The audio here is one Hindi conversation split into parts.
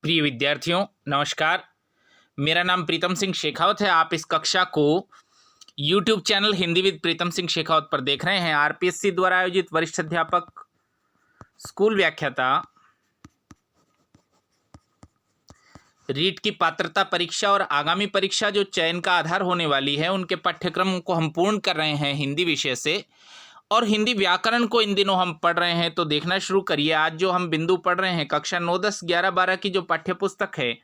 प्रिय विद्यार्थियों, नमस्कार। मेरा नाम प्रीतम सिंह शेखावत है। आप इस कक्षा को YouTube channel Hindi with Pritam Singh Shekhawat पर देख रहे हैं। आरपीएससी द्वारा आयोजित वरिष्ठ अध्यापक स्कूल व्याख्याता रीट की पात्रता परीक्षा और आगामी परीक्षा जो चयन का आधार होने वाली है, उनके पाठ्यक्रम को हम पूर्ण कर रहे हैं हिंदी विषय से, और हिंदी व्याकरण को इन दिनों हम पढ़ रहे हैं। तो देखना शुरू करिए। आज जो हम बिंदु पढ़ रहे हैं, कक्षा 9, 10, 11, 12 की जो पाठ्य पुस्तक है,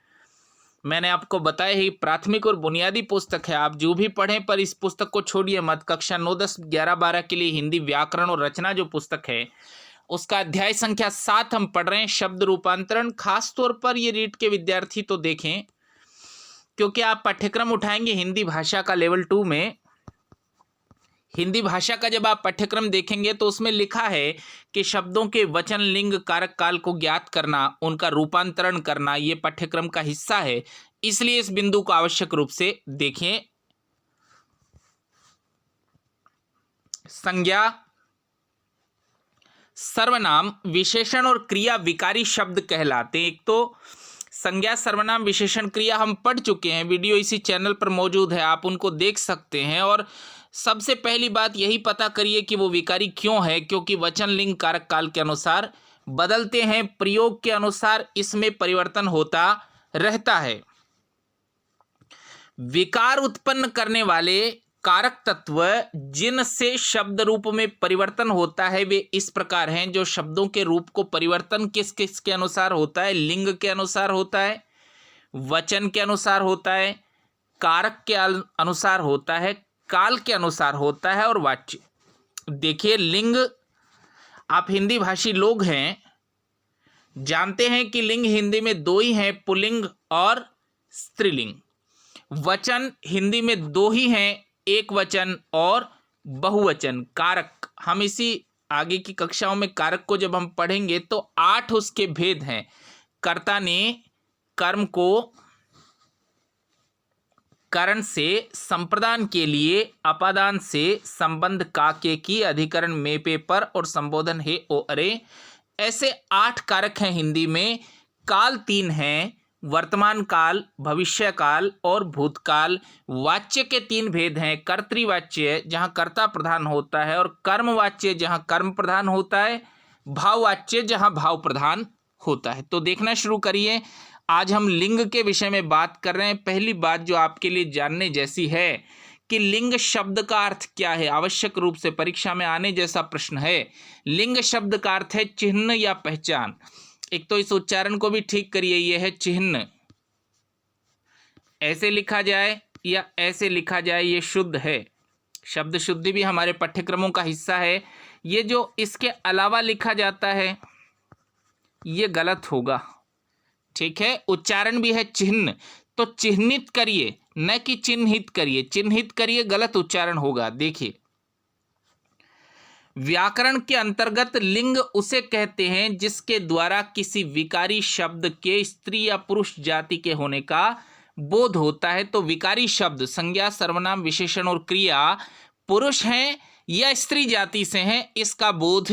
मैंने आपको बताया ही प्राथमिक और बुनियादी पुस्तक है। आप जो भी पढ़ें, पर इस पुस्तक को छोड़िए मत। कक्षा 9, 10, 11, 12 के लिए हिंदी व्याकरण और रचना जो पुस्तक है, उसका अध्याय संख्या 7 हम पढ़ रहे हैं, शब्द रूपांतरण। खास तौर पर ये रीट के विद्यार्थी तो देखें, क्योंकि आप पाठ्यक्रम उठाएंगे हिंदी भाषा का लेवल 2 में। हिंदी भाषा का जब आप पाठ्यक्रम देखेंगे तो उसमें लिखा है कि शब्दों के वचन, लिंग, कारक, काल को ज्ञात करना, उनका रूपांतरण करना, ये पाठ्यक्रम का हिस्सा है। इसलिए इस बिंदु को आवश्यक रूप से देखें। संज्ञा, सर्वनाम, विशेषण और क्रिया विकारी शब्द कहलाते हैं। एक तो संज्ञा, सर्वनाम, विशेषण, क्रिया हम पढ़ चुके हैं। वीडियो इसी चैनल पर मौजूद है, आप उनको देख सकते हैं। और सबसे पहली बात यही पता करिए कि वो विकारी क्यों है, क्योंकि वचन, लिंग, कारक, काल के अनुसार बदलते हैं, प्रयोग के अनुसार इसमें परिवर्तन होता रहता है। विकार उत्पन्न करने वाले कारक तत्व जिनसे शब्द रूप में परिवर्तन होता है, वे इस प्रकार हैं। जो शब्दों के रूप को परिवर्तन किस किस के अनुसार होता है? लिंग के अनुसार होता है, वचन के अनुसार होता है, कारक के अनुसार होता है, काल के अनुसार होता है, और वाच्य। देखिए, लिंग, आप हिंदी भाषी लोग हैं, जानते हैं कि लिंग हिंदी में दो ही हैं, पुल्लिंग और स्त्रीलिंग। वचन हिंदी में दो ही हैं, एक वचन और बहुवचन। कारक, हम इसी आगे की कक्षाओं में कारक को जब हम पढ़ेंगे तो 8 उसके भेद हैं। कर्ता ने कर्म को करण से संप्रदान के लिए, अपादान से संबंध का के की, अधिकरण में पे पर, और संबोधन हे ओ अरे। ऐसे 8 कारक हैं हिंदी में। काल 3 हैं, वर्तमान काल, भविष्य काल और भूतकाल। वाच्य के 3 भेद हैं, कर्तृवाच्य जहाँ कर्ता प्रधान होता है, और कर्मवाच्य जहाँ कर्म प्रधान होता है, भाववाच्य जहाँ भाव प्रधान होता है। तो देखना शुरू करिए। आज हम लिंग के विषय में बात कर रहे हैं। पहली बात जो आपके लिए जानने जैसी है कि लिंग शब्द का अर्थ क्या है। आवश्यक रूप से परीक्षा में आने जैसा प्रश्न है। लिंग शब्द का अर्थ है चिन्ह या पहचान। एक तो इस उच्चारण को भी ठीक करिए, यह है चिन्ह। ऐसे लिखा जाए या ऐसे लिखा जाए, ये शुद्ध है। शब्द शुद्धि भी हमारे पाठ्यक्रमों का हिस्सा है। ये जो इसके अलावा लिखा जाता है, ये गलत होगा, ठीक है। उच्चारण भी है चिन्ह, तो चिन्हित करिए, न कि चिन्हित करिए। चिन्हित करिए, गलत उच्चारण होगा। देखिए, व्याकरण के अंतर्गत लिंग उसे कहते हैं जिसके द्वारा किसी विकारी शब्द के स्त्री या पुरुष जाति के होने का बोध होता है। तो विकारी शब्द, संज्ञा, सर्वनाम, विशेषण और क्रिया पुरुष हैं या स्त्री जाति से हैं, इसका बोध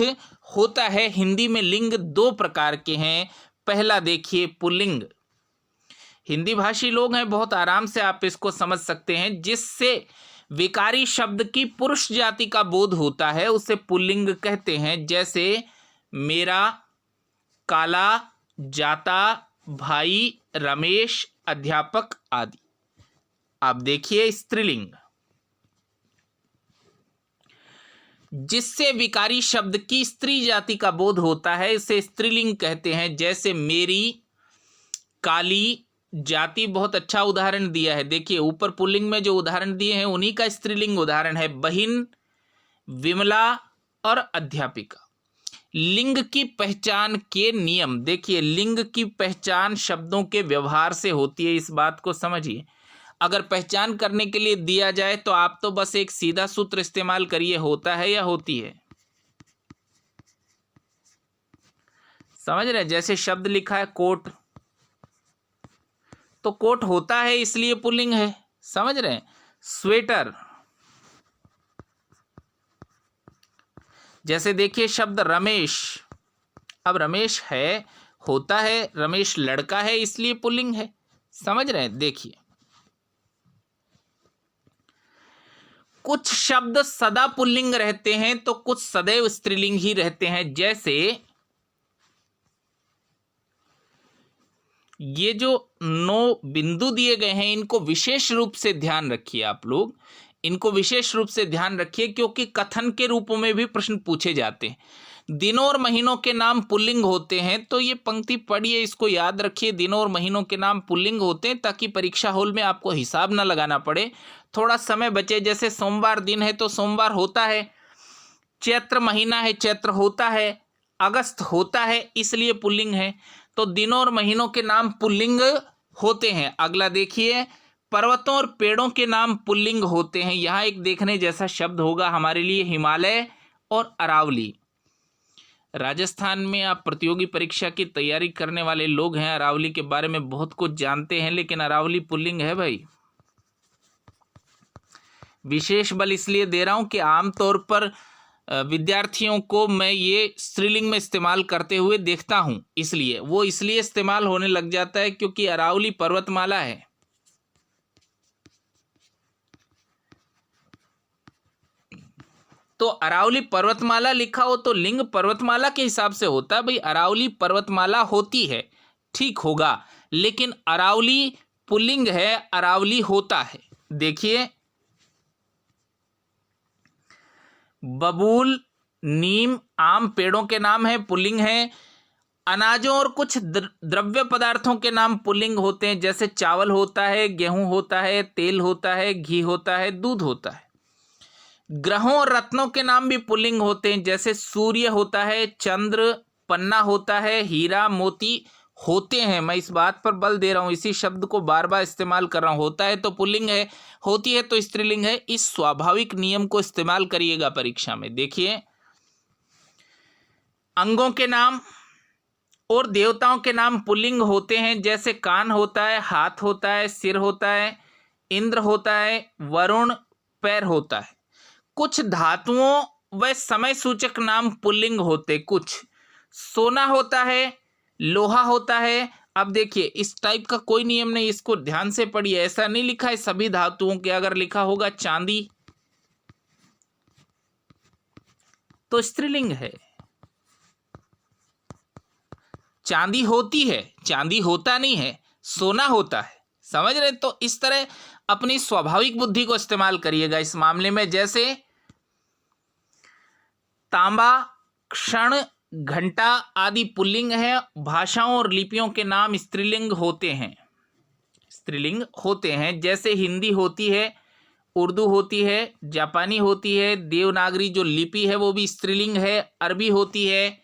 होता है। हिंदी में लिंग 2 प्रकार के हैं। पहला देखिए, पुल्लिंग। हिंदी भाषी लोग हैं, बहुत आराम से आप इसको समझ सकते हैं। जिससे विकारी शब्द की पुरुष जाति का बोध होता है, उसे पुल्लिंग कहते हैं। जैसे मेरा, काला, जाता, भाई, रमेश, अध्यापक आदि। आप देखिए, स्त्रीलिंग। जिससे विकारी शब्द की स्त्री जाति का बोध होता है, इसे स्त्रीलिंग कहते हैं। जैसे मेरी, काली, जाति। बहुत अच्छा उदाहरण दिया है। देखिए, ऊपर पुल्लिंग में जो उदाहरण दिए हैं, उन्हीं का स्त्रीलिंग उदाहरण है। बहिन, विमला और अध्यापिका। लिंग की पहचान के नियम। देखिए, लिंग की पहचान शब्दों के व्यवहार से होती है, इस बात को समझिए। अगर पहचान करने के लिए दिया जाए तो आप तो बस एक सीधा सूत्र इस्तेमाल करिए, होता है या होती है। समझ रहे हैं? जैसे शब्द लिखा है कोट, तो कोट होता है, इसलिए पुल्लिंग है। समझ रहे हैं? स्वेटर। जैसे देखिए शब्द रमेश, अब रमेश है, होता है, रमेश लड़का है इसलिए पुल्लिंग है। समझ रहे हैं? देखिए, कुछ शब्द सदा पुल्लिंग रहते हैं तो कुछ सदैव स्त्रीलिंग ही रहते हैं। जैसे ये जो 9 बिंदु दिए गए हैं, इनको विशेष रूप से ध्यान रखिए आप लोग, इनको विशेष रूप से ध्यान रखिए, क्योंकि कथन के रूपों में भी प्रश्न पूछे जाते हैं। दिनों और महीनों के नाम पुल्लिंग होते हैं, तो ये पंक्ति पढ़िए, इसको याद रखिए। दिनों और महीनों के नाम पुल्लिंग होते हैं ताकि परीक्षा हॉल में आपको हिसाब ना लगाना पड़े, थोड़ा समय बचे। जैसे सोमवार दिन है तो सोमवार होता है, चैत्र महीना है चैत्र होता है, अगस्त होता है, इसलिए पुल्लिंग है। तो दिनों और महीनों के नाम पुल्लिंग होते हैं। अगला देखिए, पर्वतों और पेड़ों के नाम पुल्लिंग होते हैं। यहाँ एक देखने जैसा शब्द होगा हमारे लिए, हिमालय और अरावली। राजस्थान में आप प्रतियोगी परीक्षा की तैयारी करने वाले लोग हैं, अरावली के बारे में बहुत कुछ जानते हैं, लेकिन अरावली पुल्लिंग है भाई। विशेष बल इसलिए दे रहा हूं कि आमतौर पर विद्यार्थियों को मैं ये स्त्रीलिंग में इस्तेमाल करते हुए देखता हूं, इसलिए वो इसलिए इस्तेमाल होने लग जाता है क्योंकि अरावली पर्वतमाला है। तो अरावली पर्वतमाला लिखा हो तो लिंग पर्वतमाला के हिसाब से होता है भाई। अरावली पर्वतमाला होती है, ठीक होगा, लेकिन अरावली पुल्लिंग है, अरावली होता है। देखिए, बबूल, नीम, आम पेड़ों के नाम है, पुल्लिंग है। अनाजों और कुछ द्रव्य पदार्थों के नाम पुल्लिंग होते हैं, जैसे चावल होता है, गेहूं होता है, तेल होता है, घी होता है, दूध होता है। ग्रहों और रत्नों के नाम भी पुल्लिंग होते हैं, जैसे सूर्य होता है, चंद्र, पन्ना होता है, हीरा, मोती होते हैं। मैं इस बात पर बल दे रहा हूं, इसी शब्द को बार बार इस्तेमाल कर रहा हूं। होता है तो पुल्लिंग है, होती है तो स्त्रीलिंग है। इस स्वाभाविक नियम को इस्तेमाल करिएगा परीक्षा में। देखिए, अंगों के नाम और देवताओं के नाम पुल्लिंग होते हैं, जैसे कान होता है, हाथ होता है, सिर होता है, इंद्र होता है, वरुण, पैर होता है। कुछ धातुओं व समय सूचक नाम पुल्लिंग होते, कुछ सोना होता है, लोहा होता है। अब देखिए, इस टाइप का कोई नियम नहीं, इसको ध्यान से पढ़िए। ऐसा नहीं लिखा है सभी धातुओं के, अगर लिखा होगा चांदी तो स्त्रीलिंग है। चांदी होती है, चांदी होता नहीं है, सोना होता है। समझ रहे? तो इस तरह अपनी स्वाभाविक बुद्धि को इस्तेमाल करिएगा इस मामले में। जैसे तांबा, क्षण, घंटा आदि पुल्लिंग है। भाषाओं और लिपियों के नाम स्त्रीलिंग होते हैं, स्त्रीलिंग होते हैं। जैसे हिंदी होती है, उर्दू होती है, जापानी होती है, देवनागरी जो लिपि है वो भी स्त्रीलिंग है, अरबी होती है,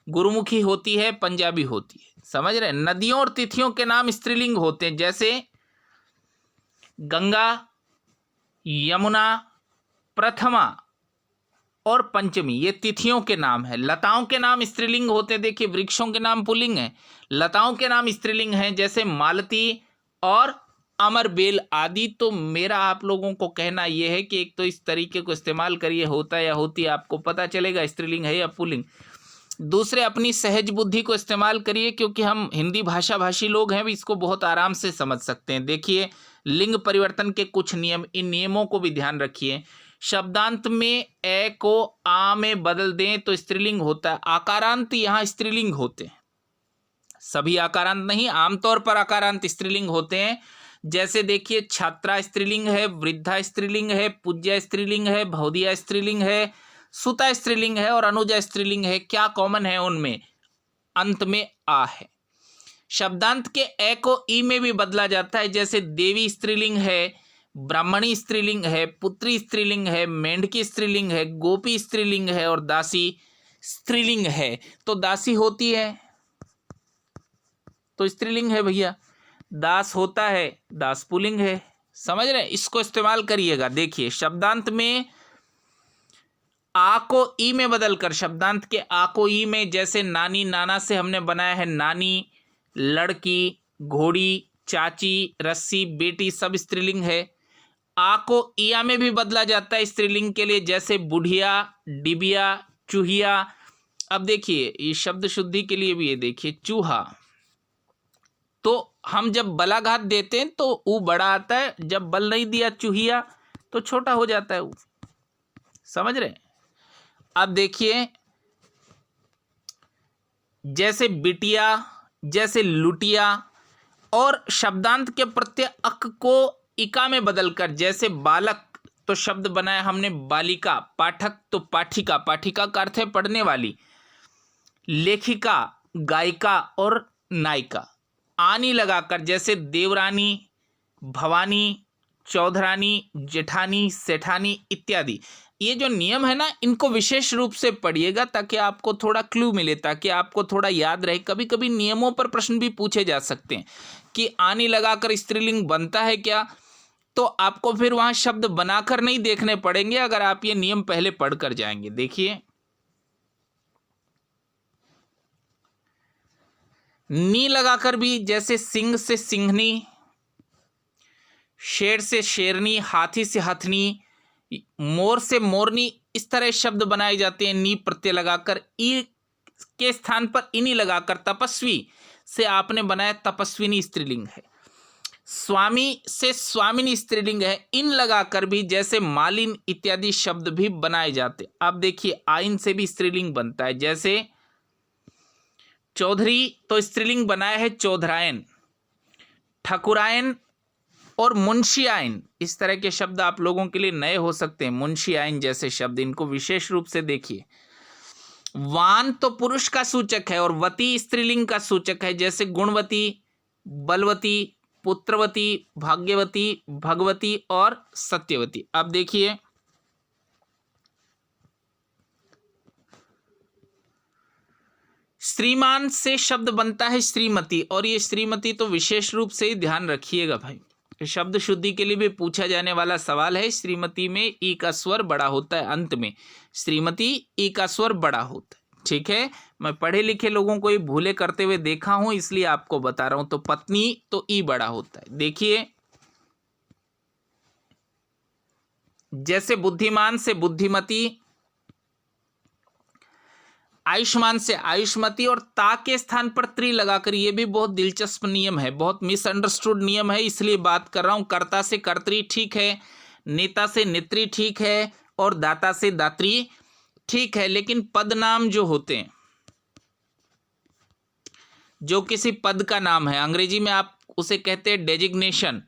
गुरुमुखी होती है, पंजाबी होती है। समझ रहे? नदियों और तिथियों के नाम स्त्रीलिंग होते हैं, जैसे गंगा, यमुना, प्रथमा और पंचमी, ये तिथियों के नाम है। लताओं के नाम स्त्रीलिंग होते हैं। देखिए, वृक्षों के नाम पुल्लिंग है, लताओं के नाम स्त्रीलिंग हैं, जैसे मालती और अमरबेल आदि। तो मेरा आप लोगों को कहना यह है कि एक तो इस तरीके को इस्तेमाल करिए, होता या होती आपको पता चलेगा स्त्रीलिंग है या पुल्लिंग। दूसरे, अपनी सहज बुद्धि को इस्तेमाल करिए, क्योंकि हम हिंदी भाषा भाषी लोग हैं, इसको बहुत आराम से समझ सकते हैं। देखिए, लिंग परिवर्तन के कुछ नियम, इन नियमों को भी ध्यान रखिए। शब्दांत में ए को आ में बदल दें तो स्त्रीलिंग होता है। आकारांत यहाँ स्त्रीलिंग होते हैं, सभी आकारांत नहीं, आमतौर पर आकारांत स्त्रीलिंग होते हैं। जैसे देखिए, छात्रा स्त्रीलिंग है, वृद्धा स्त्रीलिंग है, पूज्या स्त्रीलिंग है, भौदिया स्त्रीलिंग है, सुता स्त्रीलिंग है और अनुजा स्त्रीलिंग है। क्या कॉमन है उनमें? अंत में आ है। शब्दांत के ए को ई में भी बदला जाता है, जैसे देवी स्त्रीलिंग है, ब्राह्मणी स्त्रीलिंग है, पुत्री स्त्रीलिंग है, मेंढकी स्त्रीलिंग है, गोपी स्त्रीलिंग है और दासी स्त्रीलिंग है। तो दासी होती है तो स्त्रीलिंग है भैया, दास होता है, दास पुल्लिंग है। समझ रहे? इसको इस्तेमाल करिएगा। देखिए, शब्दांत में आ को ई में बदलकर, शब्दांत के आ को ई में, जैसे नानी, नाना से हमने बनाया है नानी, लड़की, घोड़ी, चाची, रस्सी, बेटी, सब स्त्रीलिंग है। आ को इया में भी बदला जाता है स्त्रीलिंग के लिए, जैसे बुढ़िया, डिबिया, चूहिया, अब देखिए ये शब्द शुद्धि के लिए भी ये देखिए चूहा, तो हम जब बलाघात देते हैं तो ऊ बड़ा आता है, जब बल नहीं दिया चूहिया तो छोटा हो जाता है ऊ। समझ रहे? अब देखिए जैसे बिटिया, जैसे लुटिया, और शब्दांत के प्रत्यय अक को इका में बदलकर, जैसे बालक तो शब्द बनाया हमने बालिका, पाठक तो पाठिका, पाठिका का अर्थ है पढ़ने वाली, लेखिका, गायिका और नायिका। आनी लगाकर जैसे देवरानी, भवानी, चौधरानी, जेठानी, सेठानी इत्यादि। ये जो नियम है ना, इनको विशेष रूप से पढ़िएगा ताकि आपको थोड़ा क्लू मिले, ताकि आपको थोड़ा याद रहे। कभी कभी नियमों पर प्रश्न भी पूछे जा सकते हैं कि आनी लगाकर स्त्रीलिंग बनता है क्या, तो आपको फिर वहां शब्द बनाकर नहीं देखने पड़ेंगे अगर आप ये नियम पहले पढ़ कर जाएंगे। देखिए नी लगाकर भी जैसे सिंह से सिंहनी, शेर से शेरनी, हाथी से हथनी, मोर से मोरनी, इस तरह शब्द बनाए जाते हैं नी प्रत्यय लगाकर। ई के स्थान पर इनी लगाकर, तपस्वी से आपने बनाया तपस्विनी स्त्रीलिंग है, स्वामी से स्वामिनी स्त्रीलिंग है। इन लगाकर भी जैसे मालिन इत्यादि शब्द भी बनाए जाते। अब देखिए आइन से भी स्त्रीलिंग बनता है, जैसे चौधरी तो स्त्रीलिंग बनाया है चौधरायन, ठकुरायन और मुंशियाइन, इस तरह के शब्द आप लोगों के लिए नए हो सकते हैं। मुंशियाइन जैसे शब्द, इनको विशेष रूप से देखिए। वान तो पुरुष का सूचक है और वती स्त्रीलिंग का सूचक है, जैसे गुणवती, बलवती, पुत्रवती, भाग्यवती, भगवती और सत्यवती। अब देखिए श्रीमान से शब्द बनता है श्रीमती, और ये श्रीमती तो विशेष रूप से ही ध्यान रखिएगा भाई, शब्द शुद्धि के लिए भी पूछा जाने वाला सवाल है। श्रीमती में ई का स्वर बड़ा होता है, अंत में श्रीमती ई का स्वर बड़ा होता है। ठीक है, मैं पढ़े लिखे लोगों को ये भूले करते हुए देखा हूं, इसलिए आपको बता रहा हूं। तो पत्नी तो ई बड़ा होता है। देखिए जैसे बुद्धिमान से बुद्धिमती, आयुष्मान से आयुष्मती, और ता के स्थान पर त्रि लगाकर, ये भी बहुत दिलचस्प नियम है, बहुत मिसअंडरस्टूड नियम है, इसलिए बात कर रहा हूं। कर्ता से कर्त्री ठीक है, नेता से नेत्री ठीक है, और दाता से दात्री ठीक है, लेकिन पद नाम जो होते हैं, जो किसी पद का नाम है, अंग्रेजी में आप उसे कहते हैं डेजिग्नेशन,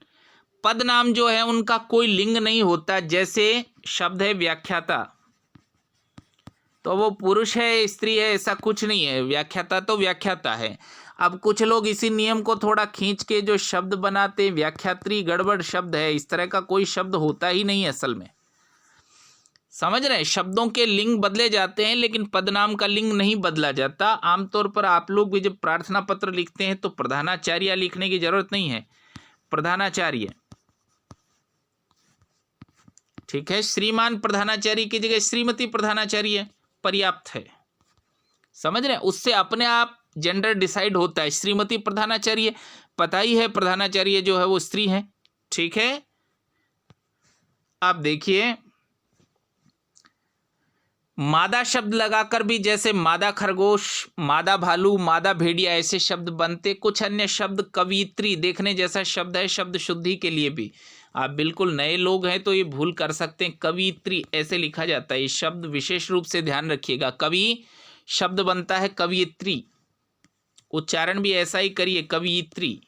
पद नाम जो है उनका कोई लिंग नहीं होता। जैसे शब्द है व्याख्याता, तो वो पुरुष है स्त्री है ऐसा कुछ नहीं है, व्याख्याता तो व्याख्याता है। अब कुछ लोग इसी नियम को थोड़ा खींच के जो शब्द बनाते, व्याख्यात्री गड़बड़ शब्द है, इस तरह का कोई शब्द होता ही नहीं असल में। समझ रहे हैं, शब्दों के लिंग बदले जाते हैं लेकिन पदनाम का लिंग नहीं बदला जाता। आमतौर पर आप लोग भी जब प्रार्थना पत्र लिखते हैं तो प्रधानाचार्य लिखने की जरूरत नहीं है, प्रधानाचार्य। ठीक है, श्रीमान प्रधानाचार्य की जगह श्रीमती प्रधानाचार्य पर्याप्त है। समझ रहे हैं, उससे अपने आप जेंडर डिसाइड होता है। श्रीमती प्रधानाचार्य, पता ही है प्रधानाचार्य जो है वो स्त्री है। ठीक है, आप देखिए मादा शब्द लगाकर भी जैसे मादा खरगोश, मादा भालू, मादा भेड़िया ऐसे शब्द बनते। कुछ अन्य शब्द कवियत्री देखने जैसा शब्द है शब्द शुद्धि के लिए भी। आप बिल्कुल नए लोग हैं तो ये भूल कर सकते हैं, कवियत्री ऐसे लिखा जाता है। ये शब्द विशेष रूप से ध्यान रखिएगा, कवि शब्द बनता है कवियत्री, उच्चारण भी ऐसा ही करिए कवियत्री।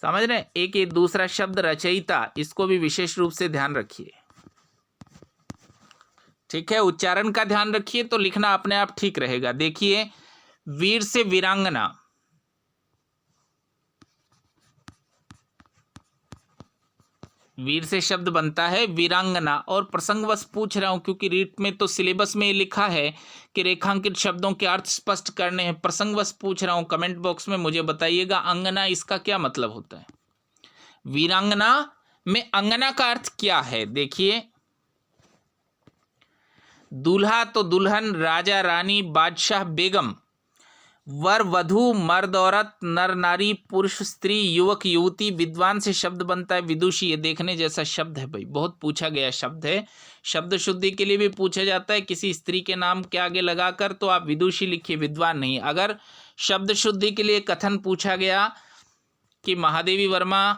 समझ रहे हैं, एक ये दूसरा शब्द रचयिता, इसको भी विशेष रूप से ध्यान रखिए। ठीक है, उच्चारण का ध्यान रखिए तो लिखना अपने आप ठीक रहेगा। देखिए वीर से वीरांगना, वीर से शब्द बनता है वीरांगना। और प्रसंगवश पूछ रहा हूं क्योंकि रीट में तो सिलेबस में लिखा है कि रेखांकित शब्दों के अर्थ स्पष्ट करने हैं। प्रसंगवश पूछ रहा हूं, कमेंट बॉक्स में मुझे बताइएगा अंगना इसका क्या मतलब होता है। वीरांगना में अंगना का अर्थ क्या है। देखिए दूल्हा तो दुल्हन, राजा रानी, बादशाह बेगम, वर वधु, मर्द औरत, नर नारी, पुरुष स्त्री, युवक युवती। विद्वान से शब्द बनता है विदुषी। ये देखने जैसा शब्द है भाई, बहुत पूछा गया शब्द है। शब्द शुद्धि के लिए भी पूछा जाता है, किसी स्त्री के नाम के आगे लगाकर तो आप विदुषी लिखिए, विद्वान नहीं। अगर शब्द शुद्धि के लिए कथन पूछा गया कि महादेवी वर्मा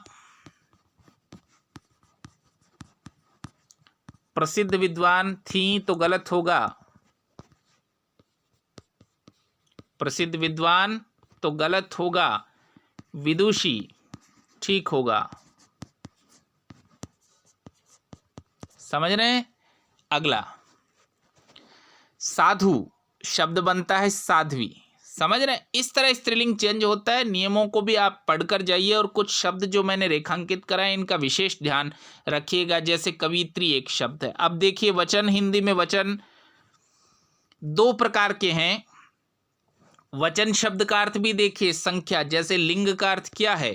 प्रसिद्ध विद्वान थी तो गलत होगा, प्रसिद्ध विद्वान तो गलत होगा, विदुषी ठीक होगा। समझ रहे हैं? अगला साधु शब्द बनता है साध्वी। समझ रहे हैं? इस तरह स्त्रीलिंग चेंज होता है। नियमों को भी आप पढ़कर जाइए और कुछ शब्द जो मैंने रेखांकित कराए इनका विशेष ध्यान रखिएगा। जैसे कवित्री एक शब्द है। अब देखिए वचन, हिंदी में वचन दो प्रकार के हैं। वचन शब्द का अर्थ भी देखिए संख्या, जैसे लिंग का अर्थ क्या है?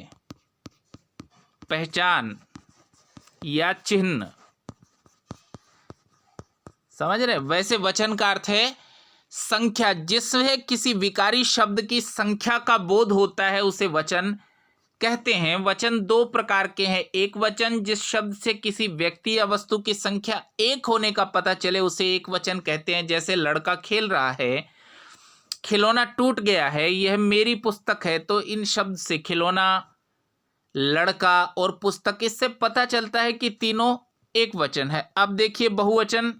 पहचान या चिन्ह। समझ रहे? वैसे वचन का अर्थ है संख्या, जिसमें किसी विकारी शब्द की संख्या का बोध होता है उसे वचन कहते हैं। वचन दो प्रकार के हैं। एक वचन जिस शब्द से किसी व्यक्ति या वस्तु की संख्या एक होने का पता चले उसे एक वचन कहते हैं। जैसे लड़का खेल रहा है, खिलौना टूट गया है, यह मेरी पुस्तक है। तो इन शब्द से खिलौना, लड़का और पुस्तक, इससे पता चलता है कि तीनों एक वचन है। अब देखिए बहुवचन,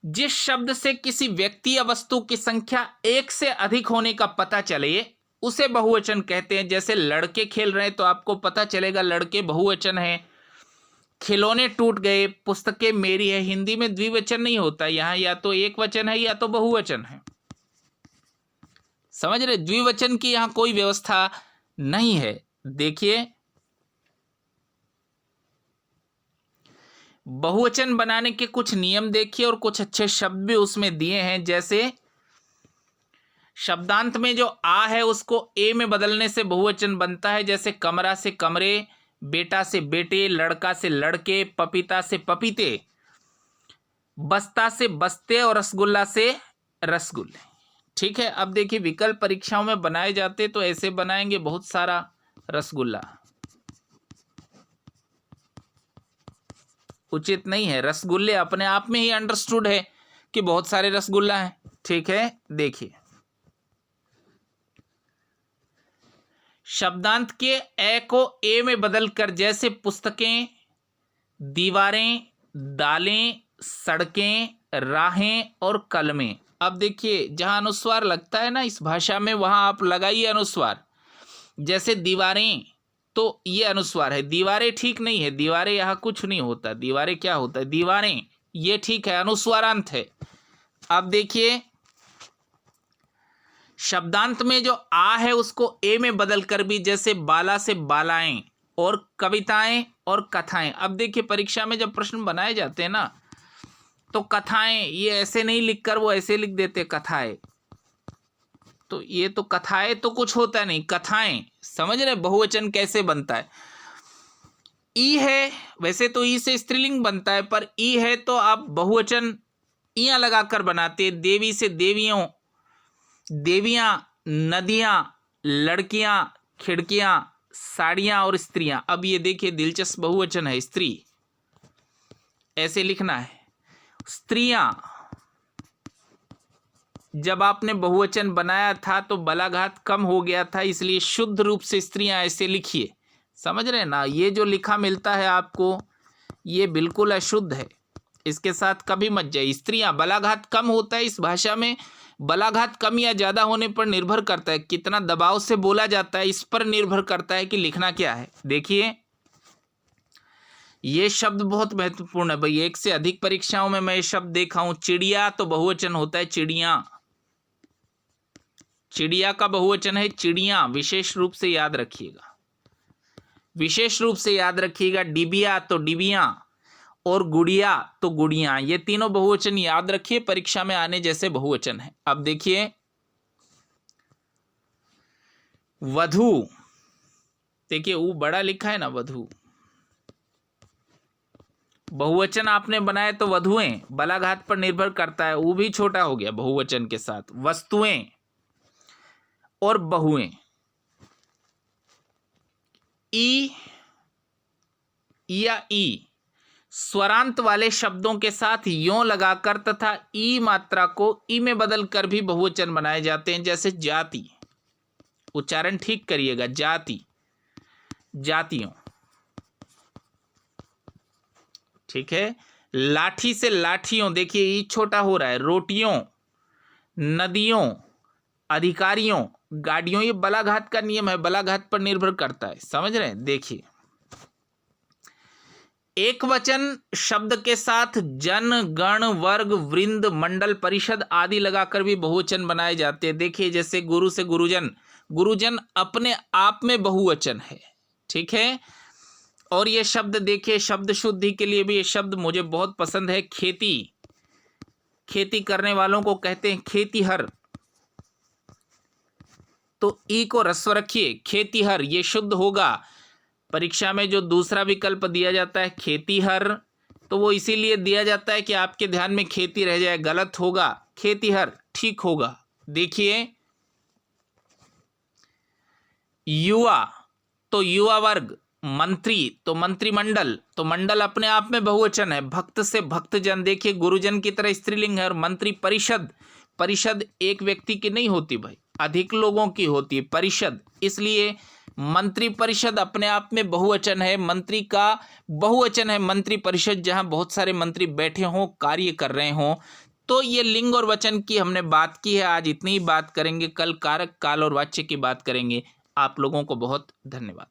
जिस शब्द से किसी व्यक्ति या वस्तु की संख्या एक से अधिक होने का पता चले उसे बहुवचन कहते हैं। जैसे लड़के खेल रहे हैं तो आपको पता चलेगा लड़के बहुवचन है। खिलौने टूट गए, पुस्तकें मेरी है। हिंदी में द्विवचन नहीं होता, यहां या तो एक वचन है या तो बहुवचन है। समझ रहे? द्विवचन की यहां कोई व्यवस्था नहीं है। देखिए बहुवचन बनाने के कुछ नियम देखिए और कुछ अच्छे शब्द भी उसमें दिए हैं। जैसे शब्दांत में जो आ है उसको ए में बदलने से बहुवचन बनता है। जैसे कमरा से कमरे, बेटा से बेटे, लड़का से लड़के, पपीता से पपीते, बस्ता से बस्ते और रसगुल्ला से रसगुल्ले। ठीक है। अब देखिए विकल्प परीक्षाओं में बनाए जाते तो ऐसे बनाएंगे, बहुत सारा रसगुल्ला, उचित नहीं है। रसगुल्ले अपने आप में ही अंडरस्टूड है कि बहुत सारे रसगुल्ला हैं। ठीक है। देखिए शब्दांत के ए को ए में बदलकर, जैसे पुस्तकें, दीवारें, दालें, सड़कें, राहें और कलमें। अब देखिए जहां अनुस्वार लगता है ना इस भाषा में, वहां आप लगाइए अनुस्वार। जैसे दीवारें, तो ये अनुस्वार है। दीवारें ठीक नहीं है, दीवारें यहां कुछ नहीं होता। दीवारें क्या होता है? दीवारें, ये ठीक है, अनुस्वारांत है। अब देखिए शब्दांत में जो आ है उसको ए में बदलकर भी, जैसे बाला से बालाएं और कविताएं और कथाएं। अब देखिए परीक्षा में जब प्रश्न बनाए जाते हैं ना तो कथाएं, ये ऐसे नहीं लिखकर वो ऐसे लिख देते कथाएं, तो ये तो कथाएं तो कुछ होता नहीं, कथाएं। समझ रहे बहुवचन कैसे बनता है? ई है, वैसे तो ई से स्त्रीलिंग बनता है, पर ई है तो आप बहुवचन इयां लगाकर बनाते। देवी से देवियों, देवियां, नदियां, लड़कियां, खिड़कियां, साड़ियां और स्त्रियां। अब ये देखिए दिलचस्प बहुवचन है स्त्री, ऐसे लिखना है। स्त्रियां, जब आपने बहुवचन बनाया था तो बलाघात कम हो गया था, इसलिए शुद्ध रूप से स्त्रियां ऐसे लिखिए। समझ रहे हैं ना? ये जो लिखा मिलता है आपको ये बिल्कुल अशुद्ध है, इसके साथ कभी मत जाइए। स्त्रियां, बलाघात कम होता है इस भाषा में। बलाघात कम या ज्यादा होने पर निर्भर करता है, कितना दबाव से बोला जाता है इस पर निर्भर करता है कि लिखना क्या है। देखिए ये शब्द बहुत महत्वपूर्ण है भाई, एक से अधिक परीक्षाओं में मैं ये शब्द देखा हूं। चिड़िया तो बहुवचन होता है, चिड़िया, चिड़िया का बहुवचन है चिड़िया, विशेष रूप से याद रखिएगा, विशेष रूप से याद रखिएगा। डिबिया तो डिबिया और गुड़िया तो गुड़िया, ये तीनों बहुवचन याद रखिए, परीक्षा में आने जैसे बहुवचन है। अब देखिए वधु, देखिए वो बड़ा लिखा है ना वधु, बहुवचन आपने बनाए तो वधुएं, बलाघात पर निर्भर करता है, वो भी छोटा हो गया बहुवचन के साथ। वस्तुएं और बहुएं। ई या ई स्वरांत वाले शब्दों के साथ यों लगाकर तथा ई मात्रा को ई में बदलकर भी बहुवचन बनाए जाते हैं, जैसे जाति। उच्चारण ठीक करिएगा, जाति, जातियों। ठीक है। लाठी से लाठियों, देखिए ई छोटा हो रहा है। रोटियों, नदियों, अधिकारियों, गाड़ियों, ये बलाघात का नियम है, बलाघात पर निर्भर करता है। समझ रहे हैं? देखिए, एक वचन शब्द के साथ जन, गण, वर्ग, वृंद, मंडल, परिषद आदि लगाकर भी बहुवचन बनाए जाते हैं। देखिए, जैसे गुरु से गुरुजन, गुरुजन अपने आप में बहुवचन है। ठीक है। और ये शब्द देखिए, शब्द शुद्धि के लिए भी ये शब्द मुझे बहुत पसंद है। खेती, खेती करने वालों को कहते हैं खेतीहर, तो ई को ह्रस्व रखिए, खेतीहर, ये शुद्ध होगा। परीक्षा में जो दूसरा विकल्प दिया जाता है खेतीहर, तो वो इसीलिए दिया जाता है कि आपके ध्यान में खेती रह जाए, गलत होगा, खेतीहर ठीक होगा। देखिए, युवा तो युवा वर्ग, मंत्री तो मंत्रिमंडल, तो मंडल अपने आप में बहुवचन है। भक्त से भक्तजन, देखिए गुरुजन की तरह स्त्रीलिंग है। और मंत्री परिषद, परिषद एक व्यक्ति की नहीं होती भाई, अधिक लोगों की होती है परिषद, इसलिए मंत्री परिषद अपने आप में बहुवचन है। मंत्री का बहुवचन है मंत्री परिषद, जहां बहुत सारे मंत्री बैठे हों, कार्य कर रहे हों। तो ये लिंग और वचन की हमने बात की है, आज इतनी ही बात करेंगे, कल कारक, काल और वाच्य की बात करेंगे। आप लोगों को बहुत धन्यवाद।